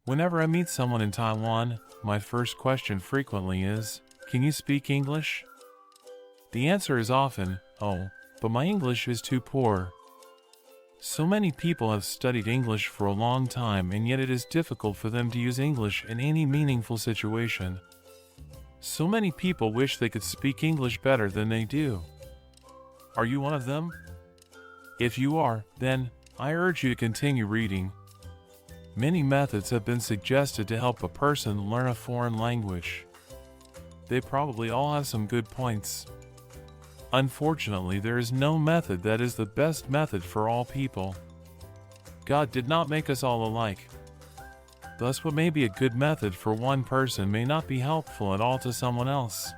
Whenever I meet someone in Taiwan, my first question frequently is, "Can you speak English?" The answer is often, "Oh, but my English is too poor." So many people have studied English for a long time, and yet it is difficult for them to use English in any meaningful situation. So many people wish they could speak English better than they do. Are you one of them? If you are, then I urge you to continue reading. Many methods have been suggested to help a person learn a foreign language. They probably all have some good points. Unfortunately, there is no method that is the best method for all people. God did not make us all alike. Thus, what may be a good method for one person may not be helpful at all to someone else.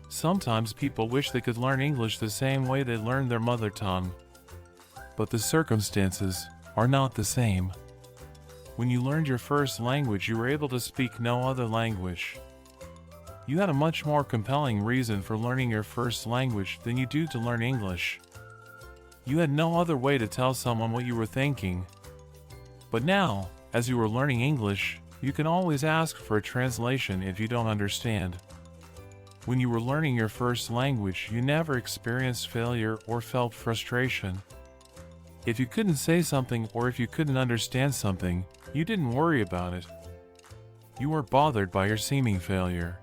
Sometimes people wish they could learn English the same way they learned their mother tongue. But the circumstances are not the same. When you learned your first language, you were able to speak no other language. You had a much more compelling reason for learning your first language than you do to learn English. You had no other way to tell someone what you were thinking. But now, as you are learning English, you can always ask for a translation if you don't understand. When you were learning your first language, you never experienced failure or felt frustration. If you couldn't say something or if you couldn't understand something, you didn't worry about it. You weren't bothered by your seeming failure.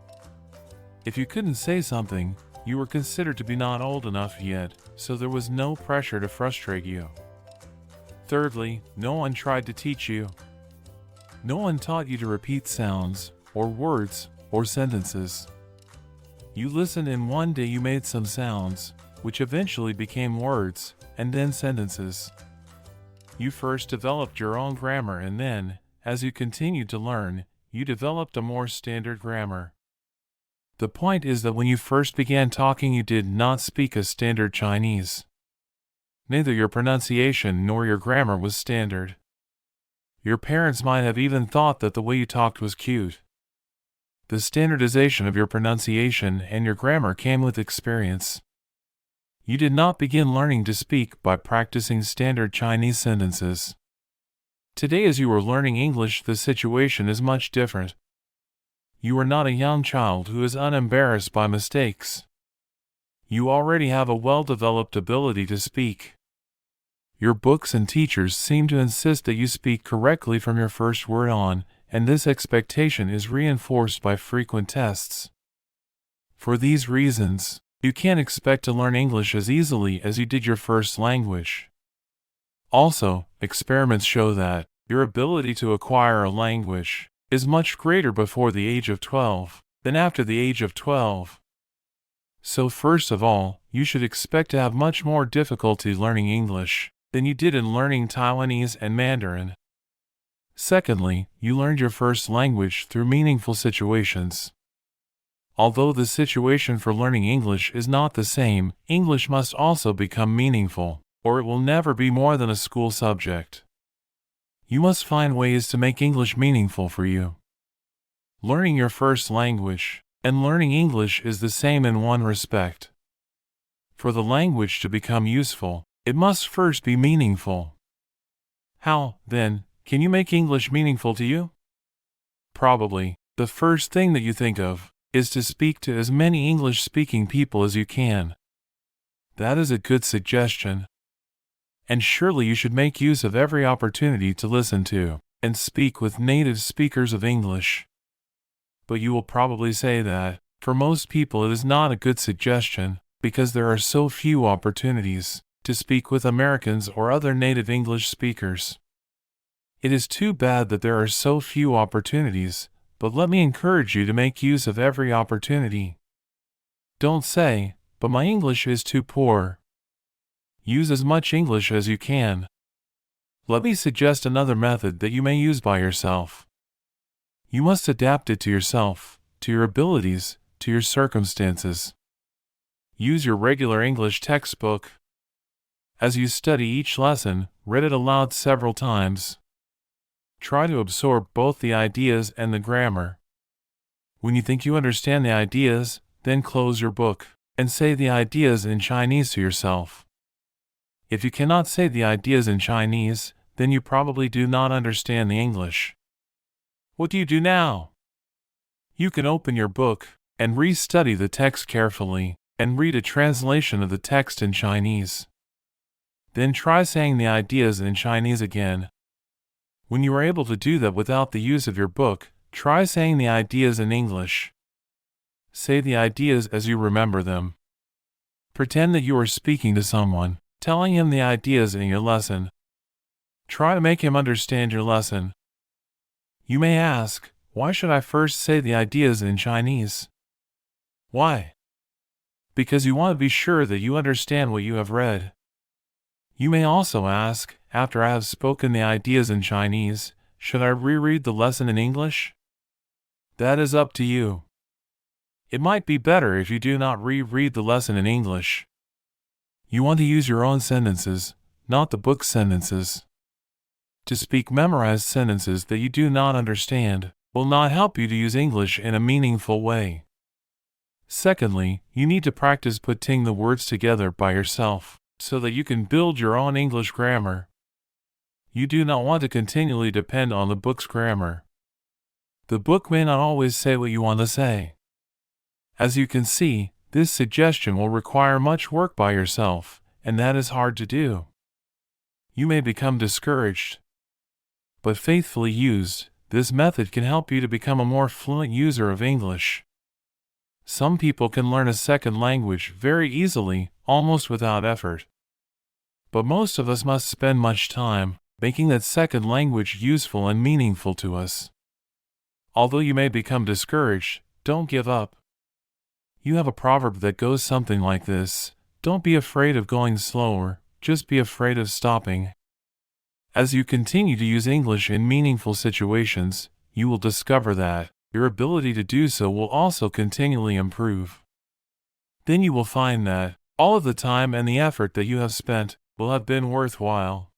If you couldn't say something, you were considered to be not old enough yet, so there was no pressure to frustrate you. Thirdly, no one tried to teach you. No one taught you to repeat sounds, or words, or sentences. You listened, and one day you made some sounds, which eventually became words, and then sentences. You first developed your own grammar, and then, as you continued to learn, you developed a more standard grammar. The point is that when you first began talking, you did not speak a standard Chinese. Neither your pronunciation nor your grammar was standard. Your parents might have even thought that the way you talked was cute. The standardization of your pronunciation and your grammar came with experience. You did not begin learning to speak by practicing standard Chinese sentences. Today, as you are learning English, the situation is much different. You are not a young child who is unembarrassed by mistakes. You already have a well-developed ability to speak. Your books and teachers seem to insist that you speak correctly from your first word on, and this expectation is reinforced by frequent tests. For these reasons, you can't expect to learn English as easily as you did your first language. Also, experiments show that your ability to acquire a language is much greater before the age of 12 than after the age of 12. So first of all, you should expect to have much more difficulty learning English than you did in learning Taiwanese and Mandarin. Secondly, you learned your first language through meaningful situations. Although the situation for learning English is not the same, English must also become meaningful, or it will never be more than a school subject. You must find ways to make English meaningful for you. Learning your first language and learning English is the same in one respect. For the language to become useful, it must first be meaningful. How, then, can you make English meaningful to you? Probably, the first thing that you think of is to speak to as many English-speaking people as you can. That is a good suggestion. And surely you should make use of every opportunity to listen to and speak with native speakers of English. But you will probably say that, for most people, it is not a good suggestion, because there are so few opportunities to speak with Americans or other native English speakers. It is too bad that there are so few opportunities, but let me encourage you to make use of every opportunity. Don't say, "But my English is too poor." Use as much English as you can. Let me suggest another method that you may use by yourself. You must adapt it to yourself, to your abilities, to your circumstances. Use your regular English textbook. As you study each lesson, read it aloud several times. Try to absorb both the ideas and the grammar. When you think you understand the ideas, then close your book and say the ideas in Chinese to yourself. If you cannot say the ideas in Chinese, then you probably do not understand the English. What do you do now? You can open your book and re-study the text carefully and read a translation of the text in Chinese. Then try saying the ideas in Chinese again. When you are able to do that without the use of your book, try saying the ideas in English. Say the ideas as you remember them. Pretend that you are speaking to someone, telling him the ideas in your lesson. Try to make him understand your lesson. You may ask, why should I first say the ideas in Chinese? Why? Because you want to be sure that you understand what you have read. You may also ask, after I have spoken the ideas in Chinese, should I reread the lesson in English? That is up to you. It might be better if you do not reread the lesson in English. You want to use your own sentences, not the book's sentences. To speak memorized sentences that you do not understand will not help you to use English in a meaningful way. Secondly, you need to practice putting the words together by yourself, so that you can build your own English grammar. You do not want to continually depend on the book's grammar. The book may not always say what you want to say. As you can see, this suggestion will require much work by yourself, and that is hard to do. You may become discouraged. But faithfully used, this method can help you to become a more fluent user of English. Some people can learn a second language very easily, almost without effort. But most of us must spend much time making that second language useful and meaningful to us. Although you may become discouraged, don't give up. You have a proverb that goes something like this: don't be afraid of going slower, just be afraid of stopping. As you continue to use English in meaningful situations, you will discover that your ability to do so will also continually improve. Then you will find that all of the time and the effort that you have spent will have been worthwhile.